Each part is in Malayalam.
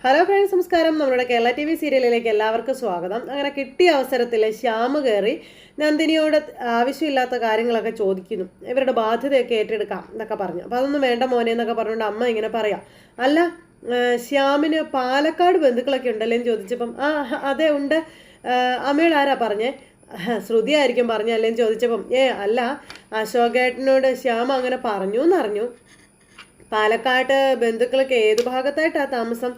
ഹലോ ഫ്രണ്ട്സ്, നമസ്കാരം. നമ്മുടെ കേരള TV സീരിയലിലേക്ക് എല്ലാവർക്കും സ്വാഗതം. അങ്ങനെ കിട്ടിയ അവസരത്തിൽ ശ്യാമ് കയറി നന്ദിനിയോട് ആവശ്യമില്ലാത്ത കാര്യങ്ങളൊക്കെ ചോദിക്കുന്നു. ഇവരുടെ ബാധ്യതയൊക്കെ ഏറ്റെടുക്കാം എന്നൊക്കെ പറഞ്ഞു. അപ്പോൾ അതൊന്നും വേണ്ട മോനെ എന്നൊക്കെ പറഞ്ഞുകൊണ്ട് അമ്മ ഇങ്ങനെ പറയാം. അല്ല, ശ്യാമിന് പാലക്കാട് ബന്ധുക്കളൊക്കെ ഉണ്ടല്ലോ എന്ന് ചോദിച്ചപ്പം അതെ ഉണ്ട്. അമ്മയോട് ആരാ പറഞ്ഞേ? ശ്രുതി ആയിരിക്കും പറഞ്ഞല്ലേന്ന് ചോദിച്ചപ്പം അല്ല, അശോകേട്ടനോട് ശ്യാമ അങ്ങനെ പറഞ്ഞു എന്നറിഞ്ഞു. പാലക്കാട്ട് ബന്ധുക്കളൊക്കെ ഏത് ഭാഗത്തായിട്ടാണ് താമസം?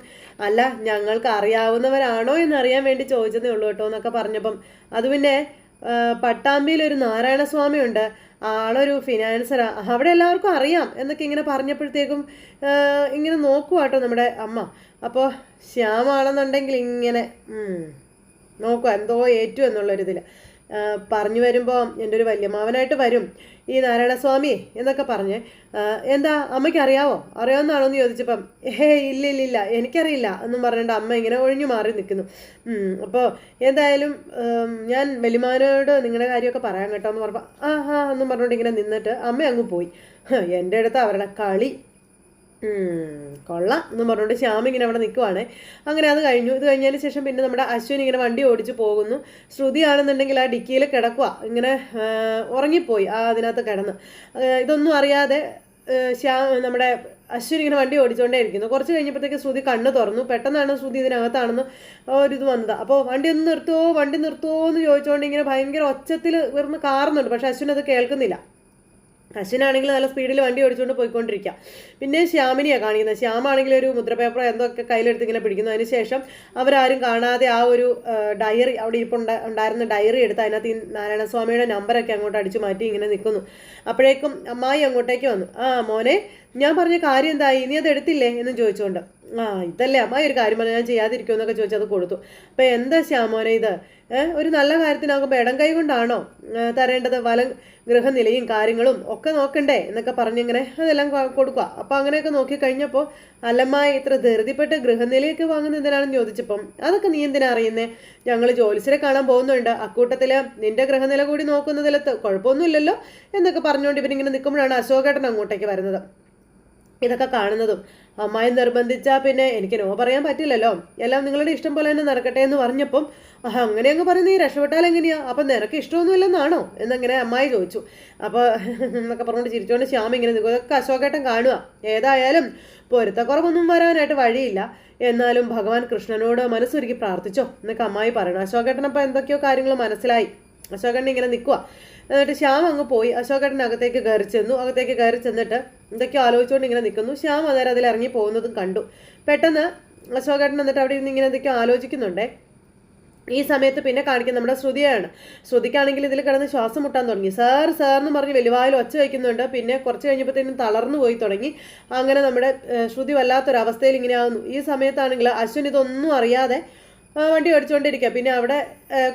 അല്ല, ഞങ്ങൾക്ക് അറിയാവുന്നവരാണോ എന്നറിയാൻ വേണ്ടി ചോദിച്ചതേ ഉള്ളൂ കേട്ടോ എന്നൊക്കെ പറഞ്ഞപ്പം അത് പിന്നെ പട്ടാമ്പിയിൽ ഒരു നാരായണസ്വാമി ഉണ്ട്, ആളൊരു ഫിനാൻസറാ, അവിടെ എല്ലാവർക്കും അറിയാം എന്നൊക്കെ ഇങ്ങനെ പറഞ്ഞപ്പോഴത്തേക്കും ഇങ്ങനെ നോക്കുവാട്ടോ നമ്മുടെ അമ്മ. അപ്പോൾ ശ്യാമാണെന്നുണ്ടെങ്കിൽ ഇങ്ങനെ നോക്കുക എന്തോ ഏറ്റു എന്നുള്ളൊരിതിൽ പറഞ്ഞു വരുമ്പോൾ എൻ്റെ ഒരു വല്യമാവനായിട്ട് വരും ഈ നാരായണസ്വാമി എന്നൊക്കെ പറഞ്ഞ്. എന്താ അമ്മയ്ക്ക് അറിയാമെന്നാണോ എന്ന് ചോദിച്ചപ്പം ഇല്ല എനിക്കറിയില്ല എന്നും പറഞ്ഞിട്ട് അമ്മ ഇങ്ങനെ ഒഴിഞ്ഞു മാറി നിൽക്കുന്നു. അപ്പോൾ എന്തായാലും ഞാൻ വലിയമാവനോട് നിങ്ങളുടെ കാര്യമൊക്കെ പറയാൻ കേട്ടോ എന്ന് പറഞ്ഞപ്പോൾ എന്നും പറഞ്ഞുകൊണ്ട് ഇങ്ങനെ നിന്നിട്ട് അമ്മ അങ്ങ് പോയി. എൻ്റെ അടുത്ത് അവരുടെ കളി കൊള്ളാം എന്ന് പറഞ്ഞുകൊണ്ട് ശ്യാം ഇങ്ങനെ അവിടെ നിൽക്കുവാണ്. അങ്ങനെ അത് കഴിഞ്ഞു. ഇത് കഴിഞ്ഞതിന് ശേഷം പിന്നെ നമ്മുടെ അശ്വിൻ ഇങ്ങനെ വണ്ടി ഓടിച്ച് പോകുന്നു. ശ്രുതി ആണെന്നുണ്ടെങ്കിൽ ആ ഡിക്കിയിൽ കിടക്കുക, ഇങ്ങനെ ഉറങ്ങിപ്പോയി അതിനകത്ത് കിടന്ന്. ഇതൊന്നും അറിയാതെ നമ്മുടെ അശ്വിൻ ഇങ്ങനെ വണ്ടി ഓടിച്ചുകൊണ്ടേ ഇരിക്കുന്നു. കുറച്ച് കഴിഞ്ഞപ്പോഴത്തേക്ക് ശ്രുതി കണ്ണ് തുറന്നു. പെട്ടെന്നാണ് ശ്രുതി ഇതിനകത്താണെന്ന് ഒരിത് വന്നത്. അപ്പോൾ വണ്ടി നിർത്തുമോ എന്ന് ചോദിച്ചുകൊണ്ട് ഇങ്ങനെ ഭയങ്കര ഒച്ചത്തിൽ വെറുതെ കാറുന്നുണ്ട്. പക്ഷെ അശ്വിൻ അത് കേൾക്കുന്നില്ല. അശ്വിനാണെങ്കിൽ നല്ല സ്പീഡിൽ വണ്ടി ഓടിച്ചുകൊണ്ട് പോയിക്കൊണ്ടിരിക്കുക. പിന്നെ ശ്യാമിനെയാണ് കാണിക്കുന്നത്. ശ്യാമാണെങ്കിൽ ഒരു മുദ്രപേപ്പറോ എന്തൊക്കെ കയ്യിലെടുത്ത് ഇങ്ങനെ പിടിക്കുന്നു. അതിനുശേഷം അവരാരും കാണാതെ ആ ഒരു ഡയറി, അവിടെ ഇപ്പോൾ ഉണ്ടായിരുന്ന ഡയറി എടുത്ത് അതിനകത്ത് ഈ നാരായണസ്വാമിയുടെ നമ്പറൊക്കെ അങ്ങോട്ട് അടിച്ചു മാറ്റി ഇങ്ങനെ നിൽക്കുന്നു. അപ്പോഴേക്കും അമ്മായി അങ്ങോട്ടേക്ക് വന്നു. മോനെ, ഞാൻ പറഞ്ഞ കാര്യം എന്തായി, നീ അത് എടുത്തില്ലേ എന്ന് ചോദിച്ചുകൊണ്ട്. ഇതല്ലേ അമ്മായി ഒരു കാര്യം പറഞ്ഞാൽ ഞാൻ ചെയ്യാതിരിക്കുമെന്നൊക്കെ ചോദിച്ചാൽ അത് കൊടുത്തു. അപ്പം എന്താ ശ്യാമോനെ ഇത്? ഒരു നല്ല കാര്യത്തിനാകുമ്പോൾ ഇടം കൈ കൊണ്ടാണോ തരേണ്ടത്? വലം ഗൃഹനിലയും കാര്യങ്ങളും ഒക്കെ നോക്കണ്ടേ എന്നൊക്കെ പറഞ്ഞിങ്ങനെ അതെല്ലാം കൊടുക്കുക. അപ്പം അങ്ങനെയൊക്കെ നോക്കിക്കഴിഞ്ഞപ്പോൾ അല്ലമ്മായി ഇത്ര ധൃതിപ്പെട്ട് ഗൃഹനിലയൊക്കെ വാങ്ങുന്ന എന്തിനാണെന്ന് ചോദിച്ചപ്പം അതൊക്കെ നീ എന്തിനാ അറിയുന്നേ? ഞങ്ങൾ ജോലിസിനെ കാണാൻ പോകുന്നുണ്ട്, അക്കൂട്ടത്തിൽ നിന്റെ ഗൃഹനില കൂടി നോക്കുന്നതിൽ കുഴപ്പമൊന്നുമില്ലല്ലോ എന്നൊക്കെ പറഞ്ഞുകൊണ്ട് ഇവരിങ്ങനെ നിൽക്കുമ്പോഴാണ് അശോകേട്ടൻ അങ്ങോട്ടേക്ക് വരുന്നത്. ഇതൊക്കെ കാണുന്നതും അമ്മായി നിർബന്ധിച്ചാൽ പിന്നെ എനിക്ക് നോ പറയാൻ പറ്റില്ലല്ലോ, എല്ലാം നിങ്ങളുടെ ഇഷ്ടം പോലെ തന്നെ നടക്കട്ടെ എന്ന് പറഞ്ഞപ്പം അങ്ങനെ അങ്ങ് പറഞ്ഞ് നീ രക്ഷപ്പെട്ടാൽ എങ്ങനെയാ? അപ്പം നിനക്ക് ഇഷ്ടമൊന്നുമില്ലെന്നാണോ എന്നങ്ങനെ അമ്മായി ചോദിച്ചു. അപ്പോൾ എന്നൊക്കെ പറഞ്ഞുകൊണ്ട് ചിരിച്ചുകൊണ്ട് ശ്യാമ ഇങ്ങനെ നിൽക്കും. ഇതൊക്കെ അശോകേട്ടൻ കാണുക. ഏതായാലും പൊരുത്തക്കുറവൊന്നും വരാനായിട്ട് വഴിയില്ല, എന്നാലും ഭഗവാൻ കൃഷ്ണനോട് മനസ്സൊരുക്കി പ്രാർത്ഥിച്ചോ എന്നൊക്കെ അമ്മായി പറയണം. അശോകേട്ടൻ അപ്പോൾ എന്തൊക്കെയോ കാര്യങ്ങൾ മനസ്സിലായി. അശോകേട്ടൻ ഇങ്ങനെ നിൽക്കുക. എന്നിട്ട് ശ്യാം അങ്ങ് പോയി. അശോകേട്ടൻ അകത്തേക്ക് കയറി ചെന്നിട്ട് എന്തൊക്കെയോ ആലോചിച്ചുകൊണ്ട് ഇങ്ങനെ നിൽക്കുന്നു. ശ്യാം അന്നേരം അതിൽ ഇറങ്ങി പോകുന്നതും കണ്ടു. പെട്ടെന്ന് അശോകേട്ടൻ എന്നിട്ട് അവിടെ ഇരുന്ന് ഇങ്ങനെ എന്തൊക്കെയോ ആലോചിക്കുന്നുണ്ടേ. ഈ സമയത്ത് പിന്നെ കാണിക്കുന്നത് നമ്മുടെ ശ്രുതിയാണ്. ശ്രുതിക്കാണെങ്കിൽ ഇതിൽ കിടന്ന് ശ്വാസം മുട്ടാൻ തുടങ്ങി. സാർ എന്ന് പറഞ്ഞ് വലിയവായിൽ ഒച്ച വയ്ക്കുന്നുണ്ട്. പിന്നെ കുറച്ച് കഴിഞ്ഞപ്പോഴത്തേനും തളർന്നു പോയി തുടങ്ങി. അങ്ങനെ നമ്മുടെ ശ്രുതി വല്ലാത്തൊരവസ്ഥയിൽ ഇങ്ങനെ ആകുന്നു. ഈ സമയത്താണെങ്കിൽ അശ്വിൻ ഇതൊന്നും അറിയാതെ വണ്ടി ഓടിച്ചുകൊണ്ടിരിക്കുക. പിന്നെ അവിടെ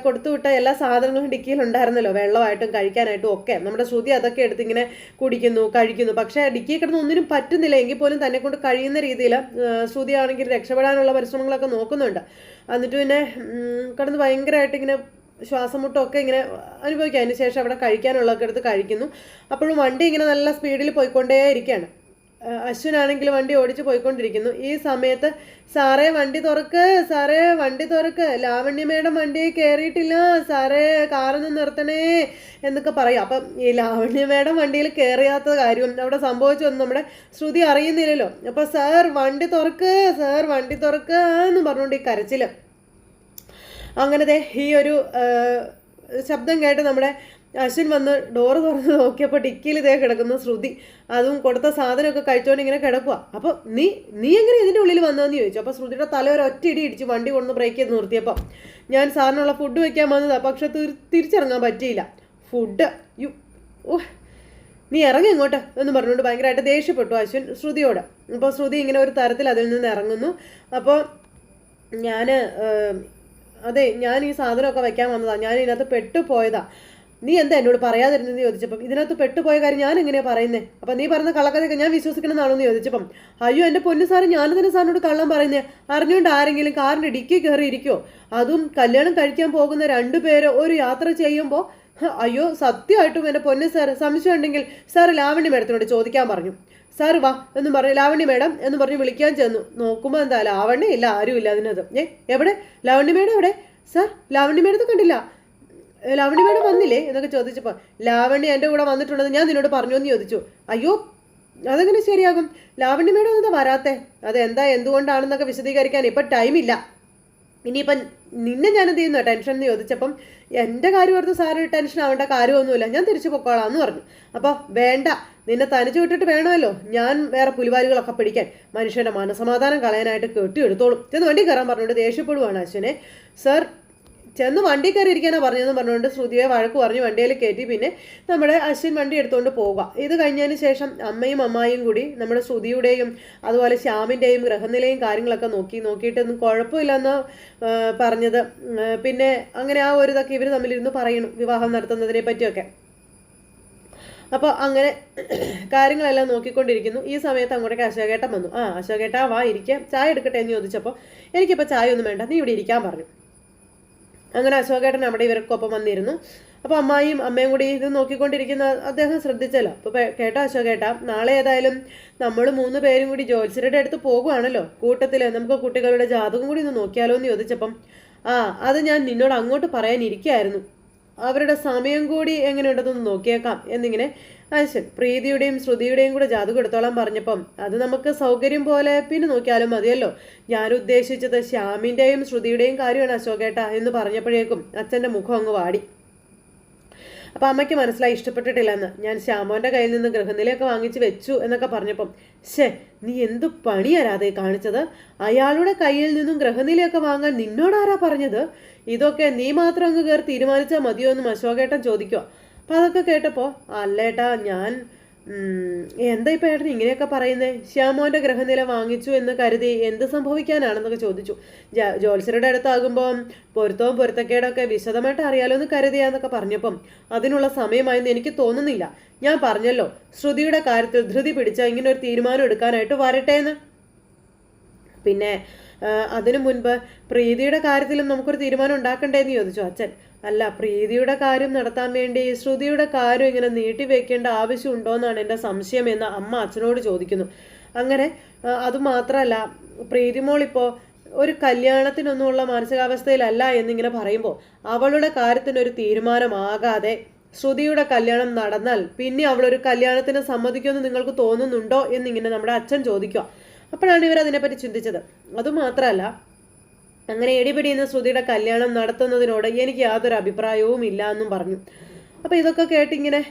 കൊടുത്തുവിട്ട എല്ലാ സാധനങ്ങളും ഡിക്കിയിൽ ഉണ്ടായിരുന്നല്ലോ, വെള്ളമായിട്ടും കഴിക്കാനായിട്ടും ഒക്കെ. നമ്മുടെ ശ്രുതി അതൊക്കെ എടുത്ത് ഇങ്ങനെ കുടിക്കുന്നു, കഴിക്കുന്നു. പക്ഷേ ഡിക്കി കിടന്ന് ഒന്നിനും പറ്റുന്നില്ല. എങ്കിൽ പോലും തന്നെ കൊണ്ട് കഴിയുന്ന രീതിയിൽ ശ്രുതി ആണെങ്കിൽ രക്ഷപ്പെടാനുള്ള പരിശ്രമങ്ങളൊക്കെ നോക്കുന്നുണ്ട്. എന്നിട്ട് പിന്നെ കിടന്ന് ഭയങ്കരമായിട്ട് ഇങ്ങനെ ശ്വാസം മുട്ടൊക്കെ ഇങ്ങനെ അനുഭവിക്കുക. അതിന് ശേഷം അവിടെ കഴിക്കാനുള്ളതൊക്കെ എടുത്ത് കഴിക്കുന്നു. അപ്പോഴും വണ്ടി ഇങ്ങനെ നല്ല സ്പീഡിൽ പോയിക്കൊണ്ടേ ഇരിക്കുകയാണ്. അശ്വിനാണെങ്കിൽ വണ്ടി ഓടിച്ച് പോയിക്കൊണ്ടിരിക്കുന്നു. ഈ സമയത്ത് സാറേ വണ്ടി തുറക്ക്, ലാവണ്യമേടം വണ്ടിയിൽ കയറിയിട്ടില്ല, സാറേ കാറൊന്ന് നിർത്തണേ എന്നൊക്കെ പറയും. അപ്പം ഈ ലാവണ്യമേടം വണ്ടിയിൽ കയറിയാത്ത കാര്യവും അവിടെ സംഭവിച്ചൊന്നും നമ്മുടെ ശ്രുതി അറിയുന്നില്ലല്ലോ. അപ്പം സാർ വണ്ടി തുറക്ക് എന്ന് പറഞ്ഞുകൊണ്ട് ഈ കരച്ചിൽ. അങ്ങനത്തെ ഈ ഒരു ശബ്ദം കേട്ട് നമ്മുടെ അശ്വിൻ വന്ന് ഡോറ് തുറന്ന് നോക്കിയപ്പോൾ ഡിക്കിയിൽ ഇതേ കിടക്കുന്നു ശ്രുതി. അതും കൊടുത്ത സാധനമൊക്കെ കഴിച്ചുകൊണ്ട് ഇങ്ങനെ കിടക്കുക. അപ്പോൾ നീ എങ്ങനെ ഇതിൻ്റെ ഉള്ളിൽ വന്നതെന്ന് ചോദിച്ചു. അപ്പോൾ ശ്രുതിയുടെ തല ഒരു ഒറ്റ ഇടി ഇടിച്ച് വണ്ടി കൊണ്ടുവന്ന് ബ്രേക്ക് ചെയ്ത് നിർത്തിയപ്പോൾ ഞാൻ സാറിനുള്ള ഫുഡ് വയ്ക്കാൻ വന്നതാണ്, പക്ഷെ തിരിച്ചിറങ്ങാൻ പറ്റിയില്ല. ഫുഡ് നീ ഇറങ്ങി ഇങ്ങോട്ട് എന്ന് പറഞ്ഞുകൊണ്ട് ഭയങ്കരമായിട്ട് ദേഷ്യപ്പെട്ടു അശ്വിൻ ശ്രുതിയോട്. അപ്പോൾ ശ്രുതി ഇങ്ങനെ ഒരു തരത്തിൽ അതിൽ നിന്ന് ഇറങ്ങുന്നു. അപ്പോൾ ഞാൻ ഈ സാധനമൊക്കെ വയ്ക്കാൻ വന്നതാണ്, ഞാൻ ഇതിനകത്ത് പെട്ടുപോയതാ, നീ എന്താ എന്നോട് പറയാതിരുന്നെന്ന് ചോദിച്ചപ്പം ഇതിനകത്ത് പെട്ടുപോയ കാര്യം ഞാൻ എങ്ങനെയാണ് പറയുന്നത്? അപ്പം നീ പറഞ്ഞ കള്ളക്കഥയൊക്കെ ഞാൻ വിശ്വസിക്കണമെന്നാണോന്ന് ചോദിച്ചപ്പം അയ്യോ എൻ്റെ പൊന്നു സാറ് ഞാൻ തന്നെ സാറിനോട് കള്ളം പറയുന്നത്, അറിഞ്ഞുകൊണ്ട് ആരെങ്കിലും കാറിൻ്റെ ഡിക്കി കയറി ഇരിക്കുമോ? അതും കല്യാണം കഴിക്കാൻ പോകുന്ന 2 പേര് ഒരു യാത്ര ചെയ്യുമ്പോൾ അയ്യോ സത്യമായിട്ടും എൻ്റെ പൊന്നു സാറ് സംശയം ഉണ്ടെങ്കിൽ സാറ് ലാവണ്യ മേഡത്തിനോട് ചോദിക്കാൻ പറഞ്ഞു. സാറ് വാ എന്നും പറഞ്ഞു, ലാവണ്യ മേഡം എന്ന് പറഞ്ഞ് വിളിക്കാൻ ചെന്നു. നോക്കുമ്പോൾ എന്താ ലാവണ്യ ഇല്ല, ആരുമില്ല അതിനകത്ത്. എവിടെ ലാവണ്യ മേഡം എവിടെ? സാർ ലാവണ്യ മേഡത്തെ കണ്ടില്ല, ലാവണ്യ മേഡം വന്നില്ലേ എന്നൊക്കെ ചോദിച്ചപ്പോൾ, ലാവണ്യ എൻ്റെ കൂടെ വന്നിട്ടുണ്ടെന്ന് ഞാൻ നിന്നോട് പറഞ്ഞു എന്ന് ചോദിച്ചു. അയ്യോ അതെങ്ങനെ ശരിയാകും, ലാവണ്യ മേഡം എന്താ വരാത്തെ, അതെന്താ എന്തുകൊണ്ടാണെന്നൊക്കെ വിശദീകരിക്കാൻ ഇപ്പം ടൈമില്ല, ഇനിയിപ്പം നിന്നെ ഞാൻ എന്ത് ചെയ്യുന്നു ടെൻഷൻ എന്ന് ചോദിച്ചപ്പം, എൻ്റെ കാര്യം ഓർത്ത് സാറ് ടെൻഷൻ ആവേണ്ട കാര്യമൊന്നുമില്ല, ഞാൻ തിരിച്ചു പൊക്കോളാം എന്ന് പറഞ്ഞു. അപ്പോൾ വേണ്ട, നിന്നെ തനിച്ചു വിട്ടിട്ട് വേണമല്ലോ ഞാൻ വേറെ പുലിവാലുകളൊക്കെ പിടിക്കാൻ, മനുഷ്യൻ്റെ മനസമാധാനം കളയാനായിട്ട് കെട്ടിയെടുത്തോളും, ചെന്ന് വണ്ടി കയറാൻ പറഞ്ഞുകൊണ്ട് ദേഷ്യപ്പെടുവാണ് അശ്വിനെ. സർ ചെന്ന് വണ്ടി കയറി ഇരിക്കാനാണ് പറഞ്ഞതെന്ന് പറഞ്ഞുകൊണ്ട് ശ്രുതിയെ വഴക്ക് പറഞ്ഞ് വണ്ടിയിൽ കയറ്റി. പിന്നെ നമ്മുടെ അശ്വിൻ വണ്ടി എടുത്തുകൊണ്ട് പോവുക. ഇത് കഴിഞ്ഞതിന് ശേഷം അമ്മയും അമ്മായിയും കൂടി നമ്മുടെ ശ്രുതിയുടെയും അതുപോലെ ശ്യാമിൻ്റെയും ഗ്രഹനിലയും കാര്യങ്ങളൊക്കെ നോക്കിയിട്ടൊന്നും കുഴപ്പമില്ലെന്ന് പറഞ്ഞത്. പിന്നെ അങ്ങനെ ആ ഒരു ഇതൊക്കെ ഇവർ തമ്മിലിരുന്ന് പറയണം വിവാഹം നടത്തുന്നതിനെ പറ്റിയൊക്കെ. അപ്പോൾ അങ്ങനെ കാര്യങ്ങളെല്ലാം നോക്കിക്കൊണ്ടിരിക്കുന്നു. ഈ സമയത്ത് അങ്ങോട്ടേക്ക് അശോകേട്ടൻ വന്നു. അശോകേട്ടാ വാ ഇരിക്കുക, ചായ എടുക്കട്ടെ എന്ന് ചോദിച്ചപ്പോൾ, എനിക്കിപ്പോൾ ചായ ഒന്നും വേണ്ട, നീ ഇവിടെ ഇരിക്കാൻ പറഞ്ഞു. അങ്ങനെ അശോകേട്ടൻ അവിടെ ഇവർക്കൊപ്പം വന്നിരുന്നു. അപ്പോൾ അമ്മായിയും അമ്മയും കൂടി ഇത് നോക്കിക്കൊണ്ടിരിക്കുന്ന അദ്ദേഹം ശ്രദ്ധിച്ചല്ലോ. അപ്പോൾ കേട്ടോ അശോകേട്ടാ, നാളെ ഏതായാലും നമ്മൾ 3 പേരും കൂടി ജ്യോത്സ്യരുടെ അടുത്ത് പോകുവാണല്ലോ, കൂട്ടത്തിൽ നമുക്ക് കുട്ടികളുടെ ജാതകം കൂടി ഒന്ന് നോക്കിയാലോ എന്ന് ചോദിച്ചപ്പം, അത് ഞാൻ നിന്നോട് അങ്ങോട്ട് പറയാനിരിക്കുകയായിരുന്നു, അവരുടെ സമയം കൂടി എങ്ങനെയുണ്ടെന്നൊന്ന് നോക്കിയേക്കാം എന്നിങ്ങനെ അശ്വൻ പ്രീതിയുടെയും ശ്രുതിയുടെയും കൂടെ ജാതകം എടുത്തോളാൻ പറഞ്ഞപ്പം, അത് നമുക്ക് സൗകര്യം പോലെ പിന്നെ നോക്കിയാലും മതിയല്ലോ, ഞാൻ ഉദ്ദേശിച്ചത് ശ്യാമിൻ്റെയും ശ്രുതിയുടെയും കാര്യമാണ് അശോകേട്ടാ എന്ന് പറഞ്ഞപ്പോഴേക്കും അച്ഛൻ്റെ മുഖം അങ്ങ് വാടി. അപ്പം അമ്മയ്ക്ക് മനസ്സിലായി ഇഷ്ടപ്പെട്ടിട്ടില്ലെന്ന്. ഞാൻ ശ്യാമോൻ്റെ കയ്യിൽ നിന്ന് ഗൃഹനിലയൊക്കെ വാങ്ങിച്ച് വെച്ചു എന്നൊക്കെ പറഞ്ഞപ്പം, നീ എന്തു പണിയാരാതെ കാണിച്ചത്, അയാളുടെ കയ്യിൽ നിന്നും ഗൃഹനിലയൊക്കെ വാങ്ങാൻ നിന്നോടാരാ പറഞ്ഞത്, ഇതൊക്കെ നീ മാത്രം അങ്ങ് കയറി തീരുമാനിച്ചാൽ മതിയോ എന്നും അശോകേട്ടൻ ചോദിക്കുക. അപ്പം അതൊക്കെ കേട്ടപ്പോൾ, അല്ലേട്ടാ ഞാൻ എന്താ ഇപ്പം ഏട്ടൻ ഇങ്ങനെയൊക്കെ പറയുന്നേ, ശ്യാമോൻ്റെ ഗ്രഹനില വാങ്ങിച്ചു എന്ന് കരുതി എന്ത് സംഭവിക്കാനാണെന്നൊക്കെ ചോദിച്ചു. ജ്യോത്സ്യരുടെ അടുത്താകുമ്പം പൊരുത്തവും പൊരുത്തക്കേടൊക്കെ വിശദമായിട്ട് അറിയാലോ എന്ന് കരുതിയാന്നൊക്കെ പറഞ്ഞപ്പം, അതിനുള്ള സമയമായെന്ന് എനിക്ക് തോന്നുന്നില്ല, ഞാൻ പറഞ്ഞല്ലോ ശ്രുതിയുടെ കാര്യത്തിൽ ധൃതി പിടിച്ച ഇങ്ങനെ ഒരു തീരുമാനം എടുക്കാനായിട്ട് വരട്ടെ എന്ന്. പിന്നെ അതിനു മുൻപ് പ്രീതിയുടെ കാര്യത്തിലും നമുക്കൊരു തീരുമാനം ഉണ്ടാക്കണ്ടേന്ന് ചോദിച്ചു അച്ഛൻ. അല്ല, പ്രീതിയുടെ കാര്യം നടത്താൻ വേണ്ടി ശ്രുതിയുടെ കാര്യം ഇങ്ങനെ നീട്ടിവെക്കേണ്ട ആവശ്യമുണ്ടോയെന്നാണ് എൻ്റെ സംശയം എന്ന് അമ്മ അച്ഛനോട് ചോദിക്കുന്നു. അങ്ങനെ അതുമാത്രമല്ല, പ്രീതിമോളിപ്പോൾ ഒരു കല്യാണത്തിനൊന്നുമുള്ള മാനസികാവസ്ഥയിലല്ല എന്നിങ്ങനെ പറയുമ്പോൾ, അവളുടെ കാര്യത്തിനൊരു തീരുമാനമാകാതെ ശ്രുതിയുടെ കല്യാണം നടന്നാൽ പിന്നെ അവളൊരു കല്യാണത്തിന് സമ്മതിക്കുമെന്ന് നിങ്ങൾക്ക് തോന്നുന്നുണ്ടോ എന്നിങ്ങനെ നമ്മുടെ അച്ഛൻ ചോദിക്കുക. അപ്പോഴാണ് ഇവരതിനെപ്പറ്റി ചിന്തിച്ചത്. അതുമാത്രമല്ല, അങ്ങനെ എടിപിടിയുന്ന ശ്രുതിയുടെ കല്യാണം നടത്തുന്നതിനോട് എനിക്ക് യാതൊരു അഭിപ്രായവും ഇല്ല എന്നും പറഞ്ഞു. അപ്പോൾ ഇതൊക്കെ കേട്ടിങ്ങനെ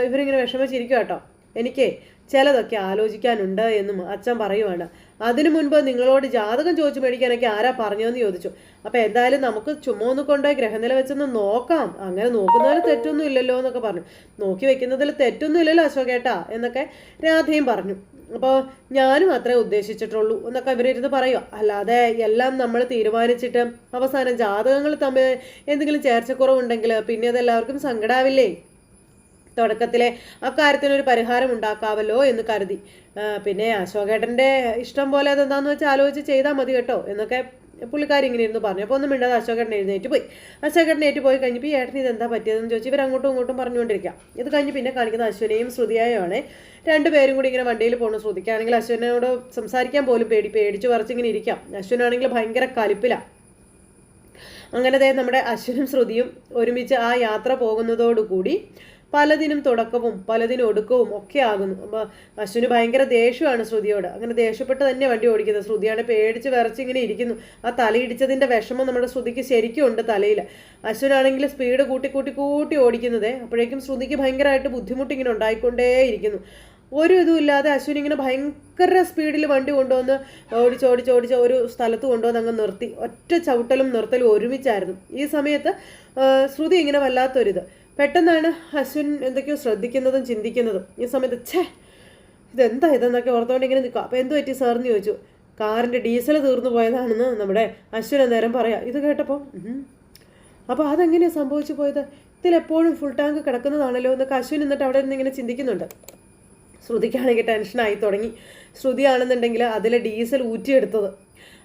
ഇവരിങ്ങനെ വിഷമിച്ചിരിക്കും കേട്ടോ. എനിക്ക് ചിലതൊക്കെ ആലോചിക്കാനുണ്ട് എന്നും അച്ഛൻ പറയുവാണ്. അതിനു മുൻപ് നിങ്ങളോട് ജാതകം ചോദിച്ചു മേടിക്കാനൊക്കെ ആരാ പറഞ്ഞതെന്ന് ചോദിച്ചു. അപ്പോൾ എന്തായാലും നമുക്ക് ചുമ്മാ ഒന്ന് കൊണ്ടുപോയി ഗ്രഹനില വെച്ചൊന്ന് നോക്കാം, അങ്ങനെ നോക്കുന്നതിൽ തെറ്റൊന്നും ഇല്ലല്ലോ എന്നൊക്കെ പറഞ്ഞു. നോക്കി വെക്കുന്നതിൽ തെറ്റൊന്നും ഇല്ലല്ലോ അശോകേട്ടാ എന്നൊക്കെ രാധയും പറഞ്ഞു. അപ്പോൾ ഞാനും അത്രേ ഉദ്ദേശിച്ചിട്ടുള്ളൂ എന്നൊക്കെ ഇവരിരുന്ന് പറയുക. അല്ലാതെ എല്ലാം നമ്മൾ തീരുമാനിച്ചിട്ട് അവസാനം ജാതകങ്ങൾ തമ്മിൽ എന്തെങ്കിലും ചേർച്ചക്കുറവുണ്ടെങ്കിൽ പിന്നെ അതെല്ലാവർക്കും സങ്കടാവില്ലേ, തുടക്കത്തിലെ അക്കാര്യത്തിനൊരു പരിഹാരം ഉണ്ടാക്കാവല്ലോ എന്ന് കരുതി. പിന്നെ അശോകേട്ടൻ്റെ ഇഷ്ടം പോലെ അതെന്താന്ന് വെച്ചാൽ ആലോചിച്ച് ചെയ്താൽ മതി കേട്ടോ എന്നൊക്കെ പുള്ളിക്കാരി ഇങ്ങനെ ഇരുന്ന് പറഞ്ഞു. അപ്പോൾ ഒന്നും മിണ്ടാതെ അശോകേട്ടൻ എഴുന്നേറ്റ് പോയി. അശോകേട്ടൻ ഏറ്റു പോയി കഴിഞ്ഞപ്പോൾ ഈ ഏട്ടന് ഇതെന്താ പറ്റിയതെന്ന് ചോദിച്ചു ഇവർ അങ്ങോട്ടും ഇങ്ങോട്ടും പറഞ്ഞുകൊണ്ടിരിക്കാം. ഇത് കഴിഞ്ഞ് പിന്നെ കാണിക്കുന്ന അശ്വിനെയും ശ്രുതിയായാണ്. രണ്ടുപേരും കൂടി ഇങ്ങനെ വണ്ടിയിൽ പോകണം. ശ്രുതിക്കാണെങ്കിൽ അശ്വിനോട് സംസാരിക്കാൻ പോലും പേടിച്ച് പറിച്ചിങ്ങനെ ഇരിക്കാം. അശ്വിനാണെങ്കിൽ ഭയങ്കര കലിപ്പിലാണ്. അങ്ങനെ നമ്മുടെ അശ്വിനും ശ്രുതിയും ഒരുമിച്ച് ആ യാത്ര പോകുന്നതോടുകൂടി പലതിനും തുടക്കവും പലതിനും ഒടുക്കവും ഒക്കെ ആകുന്നു. അപ്പോൾ അശ്വിന് ഭയങ്കര ദേഷ്യമാണ് ശ്രുതിയോട്. അങ്ങനെ ദേഷ്യപ്പെട്ട് തന്നെ വണ്ടി ഓടിക്കുന്നത്. ശ്രുതിയാണ് പേടിച്ച് വിറച്ചിങ്ങനെ ഇരിക്കുന്നു. ആ തലയിടിച്ചതിൻ്റെ വിഷമം നമ്മുടെ ശ്രുതിക്ക് ശരിക്കും ഉണ്ട് തലയിൽ. അശ്വിനാണെങ്കിൽ സ്പീഡ് കൂട്ടി ഓടിക്കുന്നത്. അപ്പോഴേക്കും ശ്രുതിക്ക് ഭയങ്കരമായിട്ട് ബുദ്ധിമുട്ട് ഇങ്ങനെ ഉണ്ടായിക്കൊണ്ടേയിരിക്കുന്നു. ഒരു ഇതുമില്ലാതെ അശ്വിൻ ഇങ്ങനെ ഭയങ്കര സ്പീഡിൽ വണ്ടി കൊണ്ടുവന്ന് ഓടിച്ച് ഒരു സ്ഥലത്ത് കൊണ്ടുവന്ന് അങ്ങ് നിർത്തി. ഒറ്റ ചവിട്ടലും നിർത്തലും ഒരുമിച്ചായിരുന്നു. ഈ സമയത്ത് ശ്രുതി ഇങ്ങനെ വല്ലാത്തൊരിത്. പെട്ടെന്നാണ് അശ്വിൻ എന്തൊക്കെയോ ശ്രദ്ധിക്കുന്നതും ചിന്തിക്കുന്നതും. ഈ സമയത്ത് ഇതെന്താ ഇതെന്നൊക്കെ ഓർത്തുകൊണ്ട് ഇങ്ങനെ നിൽക്കുക. അപ്പോൾ എന്ത് പറ്റി സാറിന് ചോദിച്ചു. കാറിൻ്റെ ഡീസൽ തീർന്നു പോയതാണെന്ന് നമ്മുടെ അശ്വിൻ അന്നേരം പറയാം. ഇത് കേട്ടപ്പോൾ അപ്പോൾ അതെങ്ങനെയാണ് സംഭവിച്ചു പോയത്, ഇതിലെപ്പോഴും ഫുൾ ടാങ്ക് കിടക്കുന്നതാണല്ലോ എന്നൊക്കെ അശ്വിൻ എന്നിട്ട് അവിടെ നിന്ന് ഇങ്ങനെ ചിന്തിക്കുന്നുണ്ട്. ശ്രുതിക്കാണെങ്കിൽ ടെൻഷനായി തുടങ്ങി. ശ്രുതിയാണെന്നുണ്ടെങ്കിൽ അതിലെ ഡീസൽ ഊറ്റിയെടുത്തത്.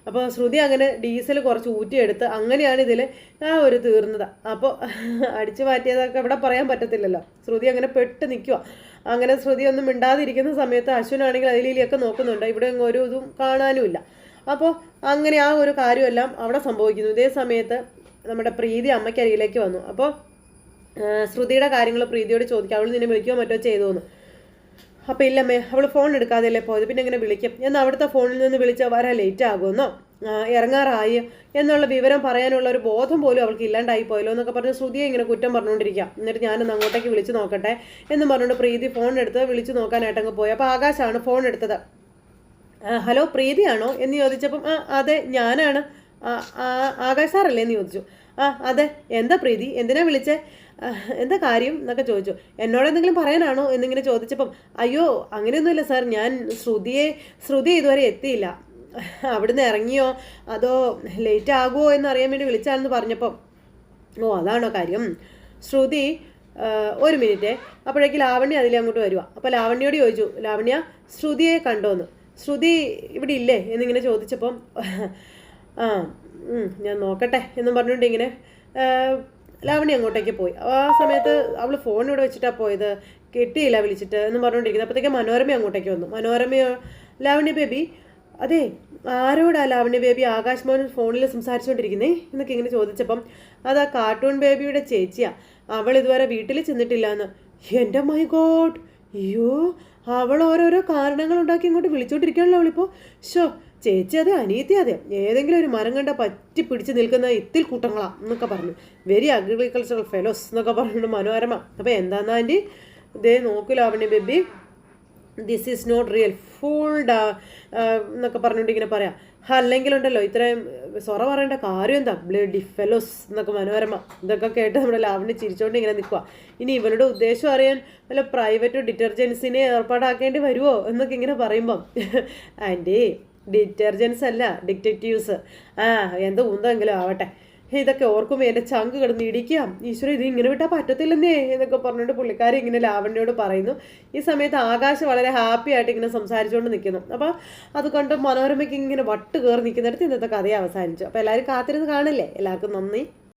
അപ്പോൾ ശ്രുതി അങ്ങനെ ഡീസൽ കുറച്ച് ഊറ്റിയെടുത്ത് അങ്ങനെയാണ് ഇതിൽ ഒരു തീർന്നത്. അപ്പോൾ അടിച്ചു മാറ്റിയതൊക്കെ ഇവിടെ പറയാൻ പറ്റത്തില്ലല്ലോ. ശ്രുതി അങ്ങനെ പെട്ട് നിൽക്കുക. അങ്ങനെ ശ്രുതി ഒന്നും മിണ്ടാതിരിക്കുന്ന സമയത്ത് അശ്വിനാണെങ്കിൽ അതിലേക്ക് നോക്കുന്നുണ്ട്. ഇവിടെ ഒരു ഇതും കാണാനുമില്ല. അപ്പോൾ അങ്ങനെ ആ ഒരു കാര്യമെല്ലാം അവിടെ സംഭവിക്കുന്നു. ഇതേ സമയത്ത് നമ്മുടെ പ്രീതി അമ്മയ്ക്കരികിലേക്ക് വന്നു. അപ്പോൾ ശ്രുതിയുടെ കാര്യങ്ങൾ പ്രീതിയോട് ചോദിക്കാം, അവൾ നിന്നെ വിളിക്കുകയോ മറ്റോ ചെയ്തോന്ന്. അപ്പോൾ ഇല്ലമ്മേ, അവൾ ഫോൺ എടുക്കാതെയല്ലേ പോയത്, പിന്നെ എങ്ങനെ വിളിക്കും, എന്നാൽ അവിടുത്തെ ഫോണിൽ നിന്ന് വിളിച്ചാൽ വരാൻ ലേറ്റ് ആകുമെന്നോ, ഇറങ്ങാറായി എന്നുള്ള വിവരം പറയാനുള്ള ഒരു ബോധം പോലും അവൾക്ക് ഇല്ലാണ്ടായി പോയല്ലോ എന്നൊക്കെ പറഞ്ഞ് ശ്രുതിയെ ഇങ്ങനെ കുറ്റം പറഞ്ഞുകൊണ്ടിരിക്കുക. എന്നിട്ട് ഞാനൊന്ന് അങ്ങോട്ടേക്ക് വിളിച്ച് നോക്കട്ടെ എന്ന് പറഞ്ഞുകൊണ്ട് പ്രീതി ഫോൺ എടുത്ത് വിളിച്ച് നോക്കാനായിട്ട് അങ്ങ് പോയി. അപ്പോൾ ആകാശാണ് ഫോൺ എടുത്തത്. ഹലോ പ്രീതിയാണോ എന്ന് ചോദിച്ചപ്പം അതെ ഞാനാണ്. ആകാശ് സാറല്ലേ എന്ന് ചോദിച്ചു. അതെ, എന്താ പ്രീതി, എന്തിനാ വിളിച്ചേ, എന്താ കാര്യം എന്നൊക്കെ ചോദിച്ചു. എന്നോട് എന്തെങ്കിലും പറയാനാണോ എന്നിങ്ങനെ ചോദിച്ചപ്പം അയ്യോ അങ്ങനെയൊന്നുമില്ല സാർ, ഞാൻ ശ്രുതി ഇതുവരെ എത്തിയില്ല, അവിടുന്ന് ഇറങ്ങിയോ അതോ ലേറ്റ് ആകുമോ എന്നറിയാൻ വേണ്ടി വിളിച്ചാണെന്ന് പറഞ്ഞപ്പം ഓ അതാണോ കാര്യം. ശ്രുതി ഒരു മിനിറ്റ്. അപ്പോഴേക്ക് ലാവണ്യ അതിലെ അങ്ങോട്ട് വരുക. അപ്പോൾ ലാവണ്യോട് ചോദിച്ചു, ലാവണ്യ ശ്രുതിയെ കണ്ടോന്ന്. ശ്രുതി ഇവിടെ ഇല്ലേ എന്നിങ്ങനെ ചോദിച്ചപ്പം ഞാൻ നോക്കട്ടെ എന്നും പറഞ്ഞുകൊണ്ട് ഇങ്ങനെ ലാവണ്യ അങ്ങോട്ടേക്ക് പോയി. ആ സമയത്ത് അവൾ ഫോൺ ഇവിടെ വെച്ചിട്ടാണ് പോയത്, കിട്ടിയില്ല വിളിച്ചിട്ട് എന്നും പറഞ്ഞുകൊണ്ടിരിക്കുന്നത്. അപ്പോഴത്തേക്ക് മനോരമ അങ്ങോട്ടേക്ക് വന്നു. മനോരമയോ ലാവണ്യ ബേബി, അതെ ആരോടാ ലാവണ്യ ബേബി ആകാശ് മോഹൻ ഫോണിൽ സംസാരിച്ചുകൊണ്ടിരിക്കുന്നേ എന്നൊക്കെ ഇങ്ങനെ ചോദിച്ചപ്പം അതാ കാർട്ടൂൺ ബേബിയുടെ ചേച്ചിയാ, അവൾ ഇതുവരെ വീട്ടിൽ ചെന്നിട്ടില്ല എന്ന്. എൻ്റെ മൈ ഗോഡ്, അയ്യോ അവൾ ഓരോരോ കാരണങ്ങൾ ഉണ്ടാക്കി ഇങ്ങോട്ട് വിളിച്ചോണ്ടിരിക്കുകയാണല്ലോ അവളിപ്പോൾ. ഷോ ചേച്ചി അതെ അനിയത്തി അതെ, ഏതെങ്കിലും ഒരു മരം കണ്ട പറ്റി പിടിച്ച് നിൽക്കുന്ന ഇത്തിൽ കൂട്ടങ്ങളാ എന്നൊക്കെ പറഞ്ഞു. വെരി അഗ്രികൾച്ചറൽ ഫെലോസ് എന്നൊക്കെ പറഞ്ഞിട്ടുണ്ട് മനോരമ. അപ്പോൾ എന്താന്നാ ആൻറ്റി ഇതേ നോക്കൂ Lavanya baby, this is not real full എന്നൊക്കെ പറഞ്ഞുകൊണ്ട് ഇങ്ങനെ പറയാം. അല്ലെങ്കിലുണ്ടല്ലോ ഇത്രയും സൊറ പറയേണ്ട കാര്യം എന്താ, ബ്ലഡി ഫെലോസ് എന്നൊക്കെ മനോരമ. ഇതൊക്കെ കേട്ട് നമ്മുടെ ലാവണ്യ ചിരിച്ചോണ്ട് ഇങ്ങനെ നിൽക്കുക. ഇനി ഇവരുടെ ഉദ്ദേശം അറിയാൻ വല്ല പ്രൈവറ്റ് ഡിറ്റർജൻസിനെ ഏർപ്പാടാക്കേണ്ടി വരുമോ എന്നൊക്കെ ഇങ്ങനെ പറയുമ്പം ആൻറ്റി ഡിറ്റർജൻസ് അല്ല ഡിറ്റക്റ്റീവ്സ്, എന്താ ഉന്തെങ്കിലും ആവട്ടെ. ഇതൊക്കെ ഓർക്കുമ്പോൾ എൻ്റെ ചങ്ക് കിടന്ന് ഇടിക്കാം. ഈശ്വര ഇത് ഇങ്ങനെ വിട്ടാൽ പറ്റത്തില്ലെന്നേ എന്നൊക്കെ പറഞ്ഞുകൊണ്ട് പുള്ളിക്കാരി ഇങ്ങനെ ലാവണ്യോട് പറയുന്നു. ഈ സമയത്ത് ആകാശ് വളരെ ഹാപ്പി ആയിട്ട് ഇങ്ങനെ സംസാരിച്ചുകൊണ്ട് നിൽക്കുന്നു. അപ്പോൾ അത് കണ്ട് മനോരമയ്ക്ക് ഇങ്ങനെ വട്ട് കയറി നിൽക്കുന്നിടത്ത് ഇന്നത്തെ കഥയെ അവസാനിച്ചു. അപ്പോൾ എല്ലാവരും കാത്തിരുന്ന് കാണില്ലേ. എല്ലാവർക്കും നന്ദി.